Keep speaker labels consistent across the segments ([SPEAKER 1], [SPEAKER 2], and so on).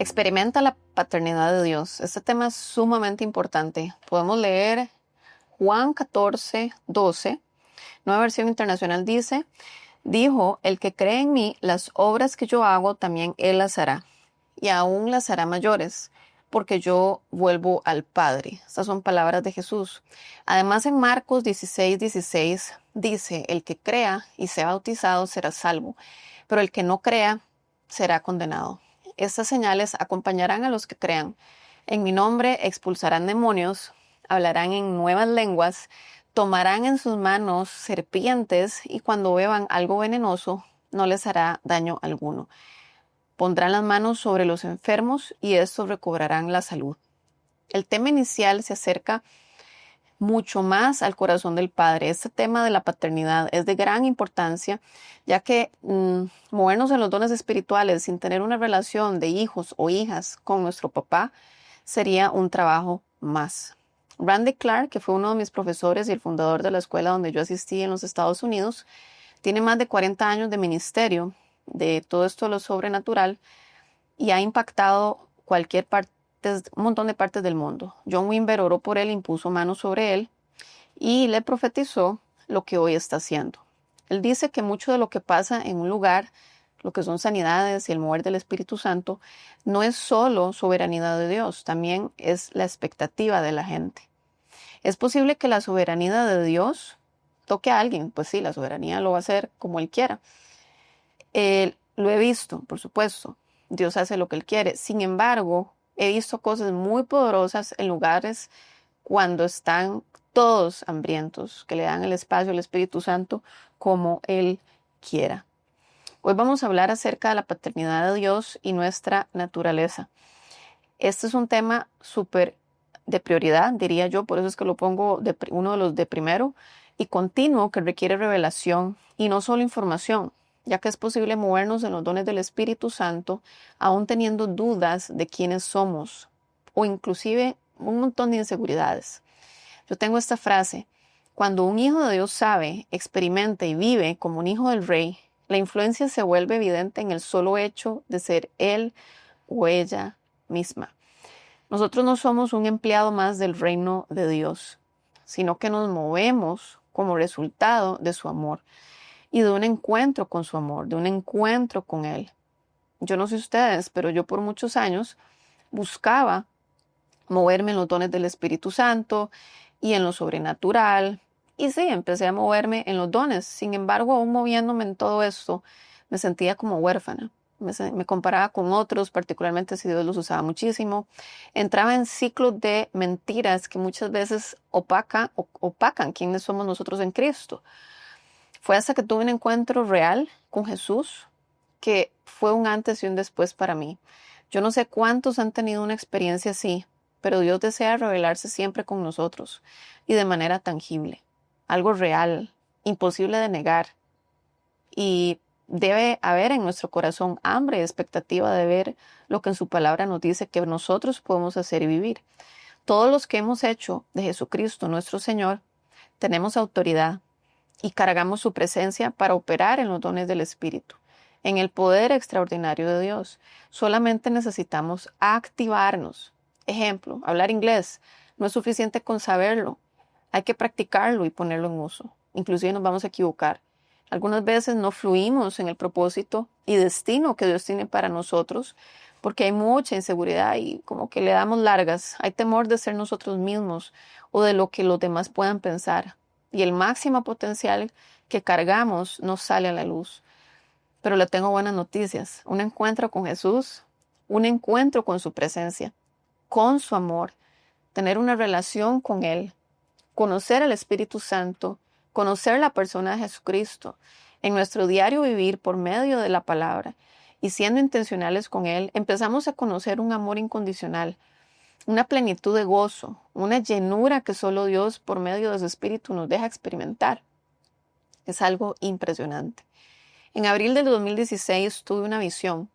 [SPEAKER 1] Experimenta la paternidad de Dios. Este tema es sumamente importante. Podemos leer Juan 14:12. Nueva versión internacional dice: dijo, el que cree en mí, las obras que yo hago, también él las hará. Y aún las hará mayores, porque yo vuelvo al Padre. Estas son palabras de Jesús. Además, en Marcos 16:16 dice, el que crea y sea bautizado será salvo, pero el que no crea será condenado. Estas señales acompañarán a los que crean. En mi nombre expulsarán demonios, hablarán en nuevas lenguas, tomarán en sus manos serpientes y cuando beban algo venenoso no les hará daño alguno. Pondrán las manos sobre los enfermos y estos recobrarán la salud. El tema inicial se acerca mucho más al corazón del Padre. Este tema de la paternidad es de gran importancia, ya que movernos en los dones espirituales sin tener una relación de hijos o hijas con nuestro papá sería un trabajo más. Randy Clark, que fue uno de mis profesores y el fundador de la escuela donde yo asistí en los Estados Unidos, tiene más de 40 años de ministerio de todo esto de lo sobrenatural y ha impactado un montón de partes del mundo. John Wimber oró por él, impuso manos sobre él y le profetizó lo que hoy está haciendo. Él dice que mucho de lo que pasa en un lugar, lo que son sanidades y el mover del Espíritu Santo, no es solo soberanía de Dios, también es la expectativa de la gente. Es posible que la soberanía de Dios toque a alguien, pues sí, la soberanía lo va a hacer como Él quiera. Lo he visto, por supuesto, Dios hace lo que Él quiere. Sin embargo, he visto cosas muy poderosas en lugares cuando están todos hambrientos, que le dan el espacio al Espíritu Santo como Él quiera. Hoy vamos a hablar acerca de la paternidad de Dios y nuestra naturaleza. Este es un tema súper de prioridad, diría yo, por eso es que lo pongo uno de los de primero y continuo, que requiere revelación y no solo información, ya que es posible movernos en los dones del Espíritu Santo aún teniendo dudas de quiénes somos o inclusive un montón de inseguridades. Yo tengo esta frase: cuando un hijo de Dios sabe, experimenta y vive como un hijo del Rey, la influencia se vuelve evidente en el solo hecho de ser él o ella misma. Nosotros no somos un empleado más del reino de Dios, sino que nos movemos como resultado de su amor y de un encuentro con su amor, de un encuentro con Él. Yo no sé ustedes, pero yo por muchos años buscaba moverme en los dones del Espíritu Santo y en lo sobrenatural. Y sí, empecé a moverme en los dones. Sin embargo, aún moviéndome en todo esto, me sentía como huérfana. Me comparaba con otros, particularmente si Dios los usaba muchísimo. Entraba en ciclos de mentiras que muchas veces opacan quiénes somos nosotros en Cristo. Fue hasta que tuve un encuentro real con Jesús que fue un antes y un después para mí. Yo no sé cuántos han tenido una experiencia así, pero Dios desea revelarse siempre con nosotros y de manera tangible. Algo real, imposible de negar. Y debe haber en nuestro corazón hambre y expectativa de ver lo que en su palabra nos dice que nosotros podemos hacer y vivir. Todos los que hemos hecho de Jesucristo nuestro Señor tenemos autoridad y cargamos su presencia para operar en los dones del Espíritu, en el poder extraordinario de Dios. Solamente necesitamos activarnos. Ejemplo, hablar inglés. No es suficiente con saberlo. Hay que practicarlo y ponerlo en uso. Inclusive nos vamos a equivocar. Algunas veces no fluimos en el propósito y destino que Dios tiene para nosotros porque hay mucha inseguridad y como que le damos largas. Hay temor de ser nosotros mismos o de lo que los demás puedan pensar. Y el máximo potencial que cargamos no sale a la luz. Pero le tengo buenas noticias. Un encuentro con Jesús, un encuentro con su presencia, con su amor, tener una relación con Él, conocer al Espíritu Santo, conocer la persona de Jesucristo en nuestro diario vivir por medio de la palabra y siendo intencionales con Él, empezamos a conocer un amor incondicional, una plenitud de gozo, una llenura que solo Dios por medio de su Espíritu nos deja experimentar. Es algo impresionante. En abril del 2016 tuve una visión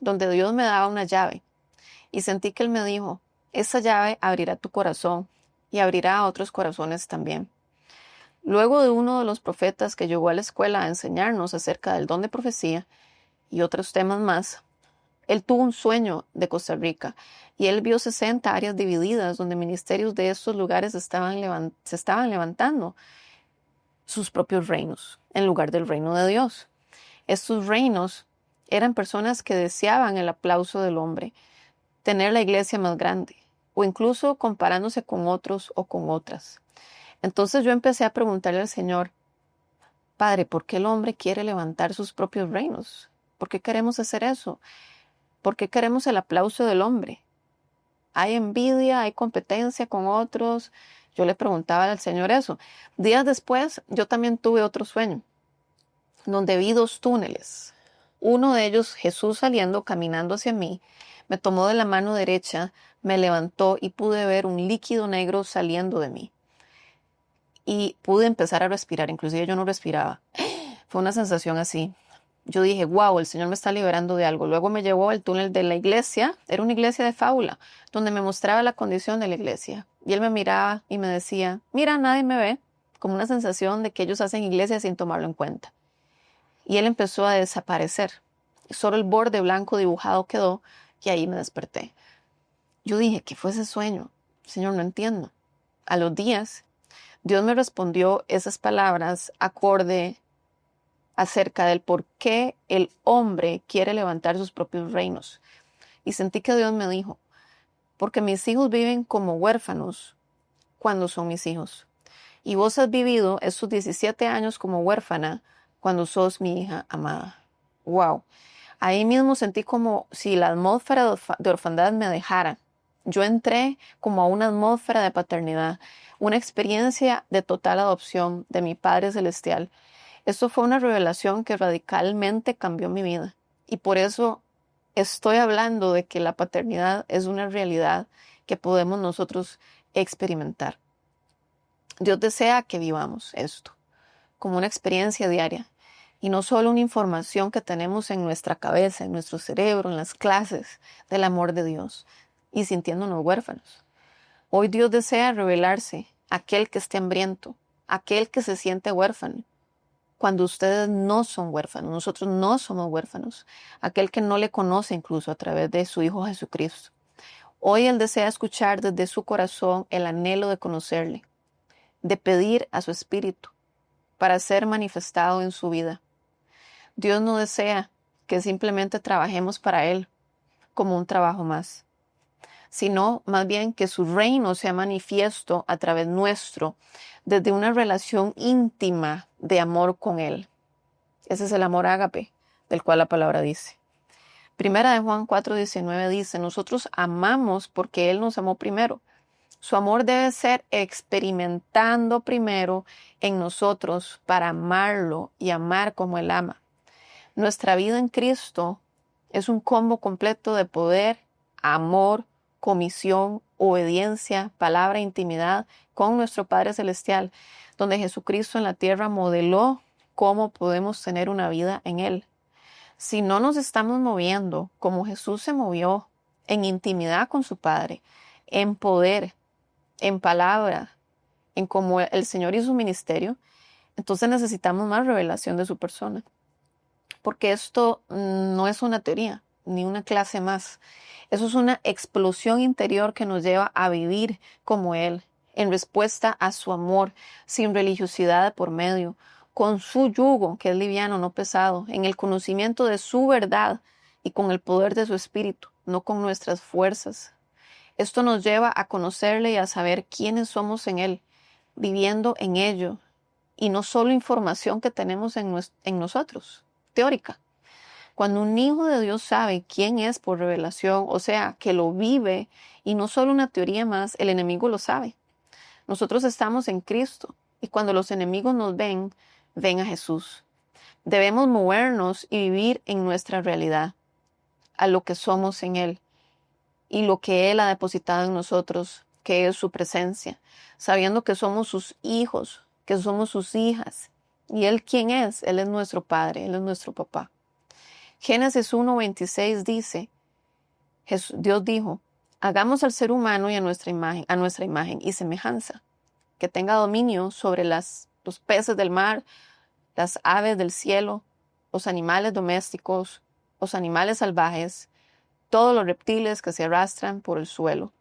[SPEAKER 1] donde Dios me daba una llave y sentí que Él me dijo: esa llave abrirá tu corazón y abrirá a otros corazones también. Luego de uno de los profetas que llegó a la escuela a enseñarnos acerca del don de profecía y otros temas más, Él tuvo un sueño de Costa Rica y él vio 60 áreas divididas donde ministerios de estos lugares se estaban levantando sus propios reinos en lugar del reino de Dios. Estos reinos eran personas que deseaban el aplauso del hombre, tener la iglesia más grande o incluso comparándose con otros o con otras. Entonces yo empecé a preguntarle al Señor, Padre, ¿por qué el hombre quiere levantar sus propios reinos? ¿Por qué queremos hacer eso? ¿Por qué queremos el aplauso del hombre? ¿Hay envidia? ¿Hay competencia con otros? Yo le preguntaba al Señor eso. Días después, yo también tuve otro sueño, donde vi 2 túneles. Uno de ellos, Jesús saliendo, caminando hacia mí, me tomó de la mano derecha, me levantó y pude ver un líquido negro saliendo de mí. Y pude empezar a respirar, inclusive yo no respiraba. Fue una sensación así. Yo dije, wow, el Señor me está liberando de algo. Luego me llevó al túnel de la iglesia. Era una iglesia de fábula, donde me mostraba la condición de la iglesia. Y él me miraba y me decía, mira, nadie me ve. Como una sensación de que ellos hacen iglesia sin tomarlo en cuenta. Y él empezó a desaparecer. Solo el borde blanco dibujado quedó y ahí me desperté. Yo dije, ¿qué fue ese sueño? Señor, no entiendo. A los días, Dios me respondió esas palabras acorde acerca del por qué el hombre quiere levantar sus propios reinos. Y sentí que Dios me dijo, porque mis hijos viven como huérfanos cuando son mis hijos. Y vos has vivido esos 17 años como huérfana cuando sos mi hija amada. Wow. Ahí mismo sentí como si la atmósfera de orfandad me dejara. Yo entré como a una atmósfera de paternidad, una experiencia de total adopción de mi Padre Celestial. Esto fue una revelación que radicalmente cambió mi vida. Y por eso estoy hablando de que la paternidad es una realidad que podemos nosotros experimentar. Dios desea que vivamos esto como una experiencia diaria y no solo una información que tenemos en nuestra cabeza, en nuestro cerebro, en las clases del amor de Dios y sintiéndonos huérfanos. Hoy Dios desea revelarse a aquel que esté hambriento, a aquel que se siente huérfano, cuando ustedes no son huérfanos, nosotros no somos huérfanos, aquel que no le conoce incluso a través de su Hijo Jesucristo. Hoy Él desea escuchar desde su corazón el anhelo de conocerle, de pedir a su Espíritu para ser manifestado en su vida. Dios no desea que simplemente trabajemos para Él como un trabajo más, sino más bien que su reino sea manifiesto a través nuestro, desde una relación íntima de amor con Él. Ese es el amor ágape, del cual la palabra dice. Primera de Juan 4:19 dice, nosotros amamos porque Él nos amó primero. Su amor debe ser experimentando primero en nosotros para amarlo y amar como Él ama. Nuestra vida en Cristo es un combo completo de poder, amor, comisión, obediencia, palabra, intimidad con nuestro Padre Celestial, donde Jesucristo en la tierra modeló cómo podemos tener una vida en Él. Si no nos estamos moviendo como Jesús se movió, en intimidad con su Padre, en poder, en palabra, en cómo el Señor hizo su ministerio, entonces necesitamos más revelación de su persona. Porque esto no es una teoría, ni una clase más. Eso es una explosión interior que nos lleva a vivir como Él, en respuesta a su amor, sin religiosidad de por medio, con su yugo, que es liviano, no pesado, en el conocimiento de su verdad y con el poder de su espíritu, no con nuestras fuerzas. Esto nos lleva a conocerle y a saber quiénes somos en Él, viviendo en ello, y no solo información que tenemos en nosotros, teórica. Cuando un hijo de Dios sabe quién es por revelación, o sea, que lo vive, y no solo una teoría más, el enemigo lo sabe. Nosotros estamos en Cristo, y cuando los enemigos nos ven, ven a Jesús. Debemos movernos y vivir en nuestra realidad, a lo que somos en Él, y lo que Él ha depositado en nosotros, que es su presencia, sabiendo que somos sus hijos, que somos sus hijas. ¿Y Él quién es? Él es nuestro Padre, Él es nuestro papá. Génesis 1:26 dice, Dios dijo, hagamos al ser humano y a nuestra imagen y semejanza, que tenga dominio sobre los peces del mar, las aves del cielo, los animales domésticos, los animales salvajes, todos los reptiles que se arrastran por el suelo.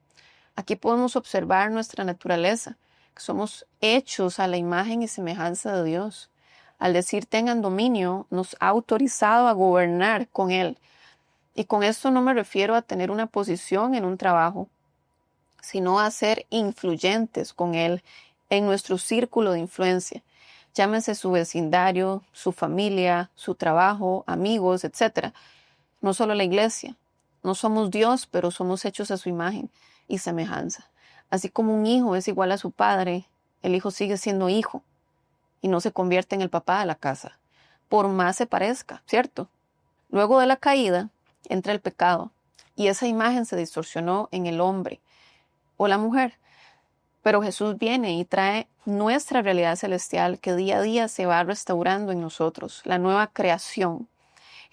[SPEAKER 1] Aquí podemos observar nuestra naturaleza, que somos hechos a la imagen y semejanza de Dios. Al decir tengan dominio, nos ha autorizado a gobernar con Él. Y con esto no me refiero a tener una posición en un trabajo, sino a ser influyentes con Él en nuestro círculo de influencia. Llámese su vecindario, su familia, su trabajo, amigos, etc. No solo la iglesia. No somos Dios, pero somos hechos a su imagen y semejanza. Así como un hijo es igual a su padre, el hijo sigue siendo hijo y no se convierte en el papá de la casa, por más se parezca, ¿cierto? Luego de la caída entra el pecado y esa imagen se distorsionó en el hombre o la mujer. Pero Jesús viene y trae nuestra realidad celestial que día a día se va restaurando en nosotros, la nueva creación.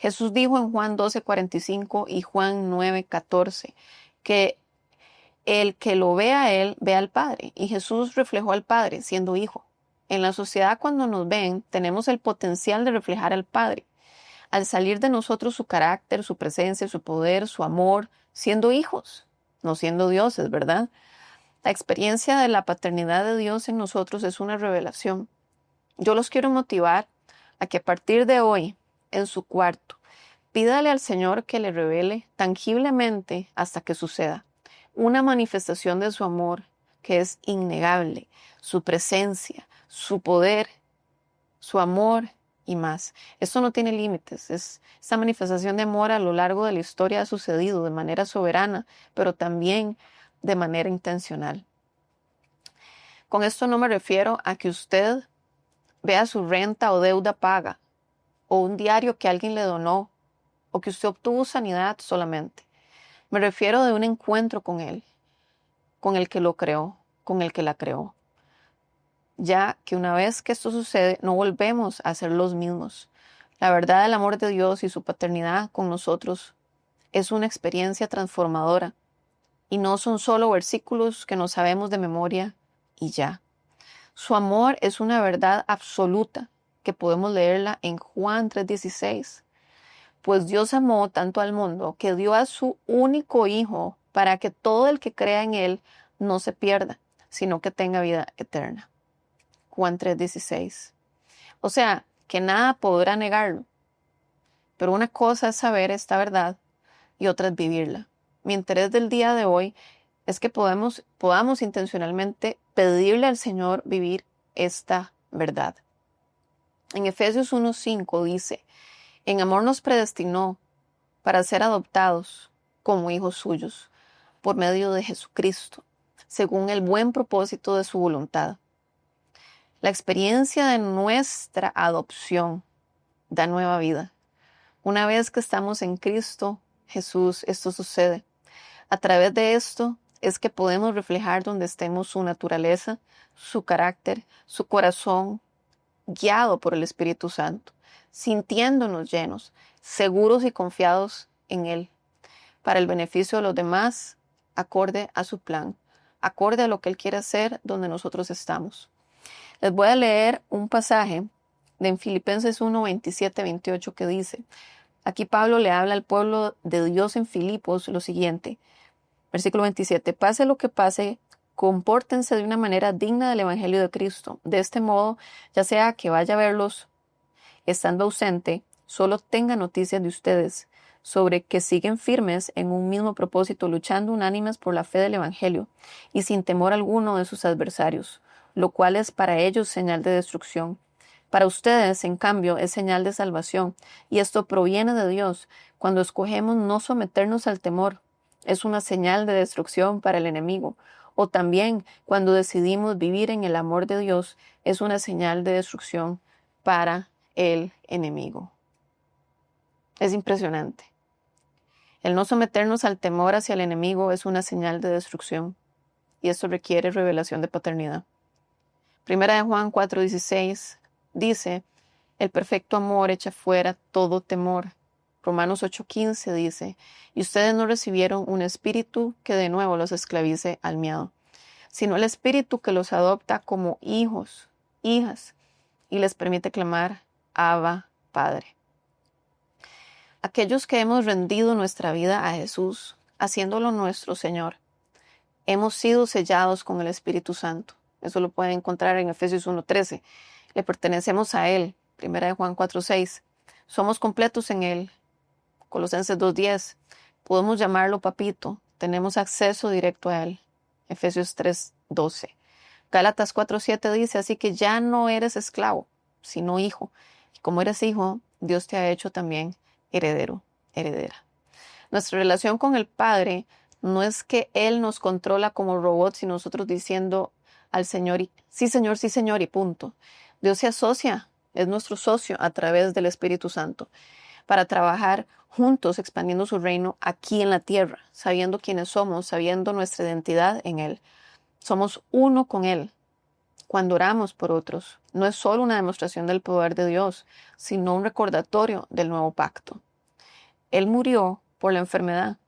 [SPEAKER 1] Jesús dijo en Juan 12:45 y Juan 9:14 que el que lo ve a Él, ve al Padre. Y Jesús reflejó al Padre siendo hijo. En la sociedad cuando nos ven, tenemos el potencial de reflejar al Padre. Al salir de nosotros su carácter, su presencia, su poder, su amor, siendo hijos, no siendo dioses, ¿verdad? La experiencia de la paternidad de Dios en nosotros es una revelación. Yo los quiero motivar a que a partir de hoy, en su cuarto, pídale al Señor que le revele tangiblemente hasta que suceda una manifestación de su amor que es innegable, su presencia, su poder, su amor y más. Esto no tiene límites. Esta manifestación de amor a lo largo de la historia ha sucedido de manera soberana, pero también de manera intencional. Con esto no me refiero a que usted vea su renta o deuda paga, o un diario que alguien le donó, o que usted obtuvo sanidad solamente. Me refiero de un encuentro con Él, con el que lo creó, con el que la creó. Ya que una vez que esto sucede, no volvemos a ser los mismos. La verdad del amor de Dios y su paternidad con nosotros es una experiencia transformadora. Y no son solo versículos que no sabemos de memoria y ya. Su amor es una verdad absoluta que podemos leerla en Juan 3:16. Pues Dios amó tanto al mundo que dio a su único Hijo para que todo el que crea en Él no se pierda, sino que tenga vida eterna. Juan 3:16. O sea, que nada podrá negarlo. Pero una cosa es saber esta verdad y otra es vivirla. Mi interés del día de hoy es que podamos intencionalmente pedirle al Señor vivir esta verdad. En Efesios 1:5 dice, en amor nos predestinó para ser adoptados como hijos suyos por medio de Jesucristo, según el buen propósito de su voluntad. La experiencia de nuestra adopción da nueva vida. Una vez que estamos en Cristo Jesús, esto sucede. A través de esto es que podemos reflejar donde estemos su naturaleza, su carácter, su corazón, guiado por el Espíritu Santo, sintiéndonos llenos, seguros y confiados en Él, para el beneficio de los demás, acorde a su plan, acorde a lo que Él quiere hacer donde nosotros estamos. Les voy a leer un pasaje de en Filipenses 1:27-28 que dice, aquí Pablo le habla al pueblo de Dios en Filipos lo siguiente, versículo 27, pase lo que pase, compórtense de una manera digna del Evangelio de Cristo. De este modo, ya sea que vaya a verlos estando ausente, solo tenga noticias de ustedes, sobre que siguen firmes en un mismo propósito, luchando unánimes por la fe del Evangelio, y sin temor alguno de sus adversarios, lo cual es para ellos señal de destrucción. Para ustedes, en cambio, es señal de salvación, y esto proviene de Dios. Cuando escogemos no someternos al temor, es una señal de destrucción para el enemigo. O también, cuando decidimos vivir en el amor de Dios, es una señal de destrucción para el enemigo. Es impresionante. El no someternos al temor hacia el enemigo es una señal de destrucción, y esto requiere revelación de paternidad. Primera de Juan 4:16 dice, el perfecto amor echa fuera todo temor. Romanos 8:15 dice, y ustedes no recibieron un espíritu que de nuevo los esclavice al miedo, sino el espíritu que los adopta como hijos, hijas, y les permite clamar, Abba, Padre. Aquellos que hemos rendido nuestra vida a Jesús, haciéndolo nuestro Señor, hemos sido sellados con el Espíritu Santo. Eso lo pueden encontrar en Efesios 1:13. Le pertenecemos a Él. 1 Juan 4:6. Somos completos en Él. Colosenses 2:10. Podemos llamarlo papito. Tenemos acceso directo a Él. Efesios 3:12. Gálatas 4:7 dice, así que ya no eres esclavo, sino hijo. Y como eres hijo, Dios te ha hecho también heredero, heredera. Nuestra relación con el Padre no es que Él nos controla como robots y nosotros diciendo al Señor, sí Señor, y punto. Dios se asocia, es nuestro socio a través del Espíritu Santo para trabajar juntos expandiendo su reino aquí en la tierra, sabiendo quiénes somos, sabiendo nuestra identidad en Él. Somos uno con Él. Cuando oramos por otros, no es solo una demostración del poder de Dios, sino un recordatorio del nuevo pacto. Él murió por la enfermedad,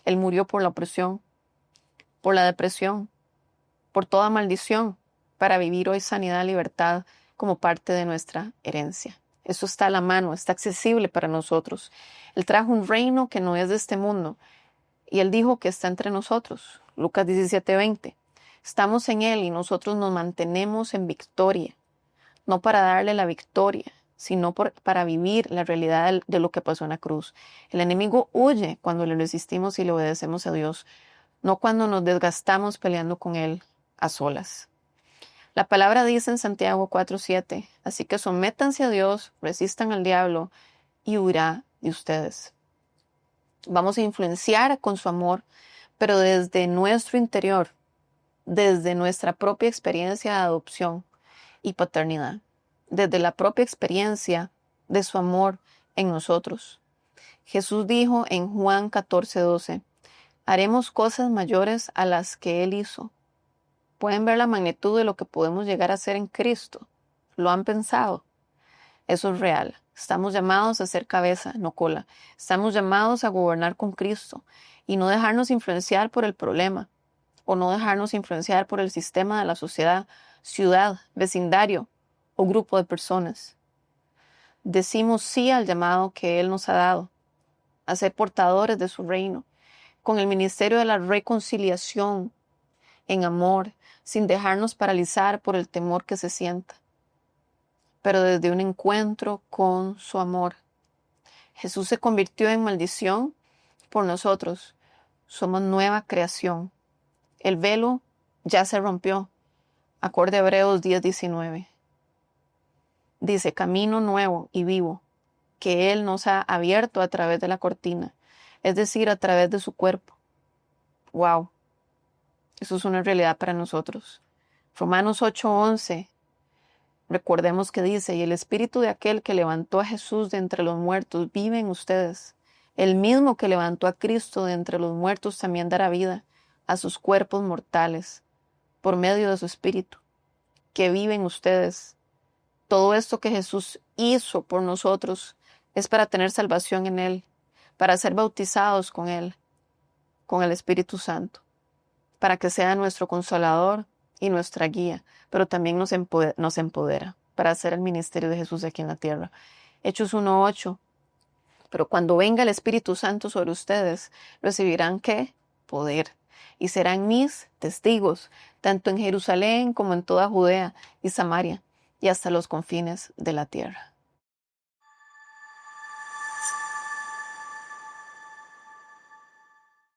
[SPEAKER 1] Él murió por la opresión, por la depresión, por toda maldición, para vivir hoy sanidad y libertad como parte de nuestra herencia. Eso está a la mano, está accesible para nosotros. Él trajo un reino que no es de este mundo y Él dijo que está entre nosotros. Lucas 17:20. Estamos en Él y nosotros nos mantenemos en victoria, no para darle la victoria, sino para vivir la realidad de lo que pasó en la cruz. El enemigo huye cuando le resistimos y le obedecemos a Dios, no cuando nos desgastamos peleando con Él a solas. La palabra dice en Santiago 4:7, así que sométanse a Dios, resistan al diablo y huirá de ustedes. Vamos a influenciar con su amor, pero desde nuestro interior, desde nuestra propia experiencia de adopción y paternidad, desde la propia experiencia de su amor en nosotros. Jesús dijo en Juan 14:12, haremos cosas mayores a las que Él hizo. Pueden ver la magnitud de lo que podemos llegar a ser en Cristo. ¿Lo han pensado? Eso es real. Estamos llamados a ser cabeza, no cola. Estamos llamados a gobernar con Cristo y no dejarnos influenciar por el problema o no dejarnos influenciar por el sistema de la sociedad, ciudad, vecindario o grupo de personas. Decimos sí al llamado que Él nos ha dado, a ser portadores de su reino, con el ministerio de la reconciliación, en amor, sin dejarnos paralizar por el temor que se sienta, pero desde un encuentro con su amor. Jesús se convirtió en maldición por nosotros. Somos nueva creación. El velo ya se rompió. Acorde a Hebreos 10:19. Dice, camino nuevo y vivo, que Él nos ha abierto a través de la cortina, es decir, a través de su cuerpo. ¡Wow! Eso es una realidad para nosotros. Romanos 8:11. Recordemos que dice, y el espíritu de aquel que levantó a Jesús de entre los muertos vive en ustedes. El mismo que levantó a Cristo de entre los muertos también dará vida a sus cuerpos mortales por medio de su espíritu que vive en ustedes. Todo esto que Jesús hizo por nosotros es para tener salvación en Él, para ser bautizados con Él, con el Espíritu Santo, para que sea nuestro consolador y nuestra guía, pero también nos empodera para hacer el ministerio de Jesús aquí en la tierra. Hechos 1:8. Pero cuando venga el Espíritu Santo sobre ustedes, recibirán ¿qué? Poder. Y serán mis testigos, tanto en Jerusalén como en toda Judea y Samaria, y hasta los confines de la tierra.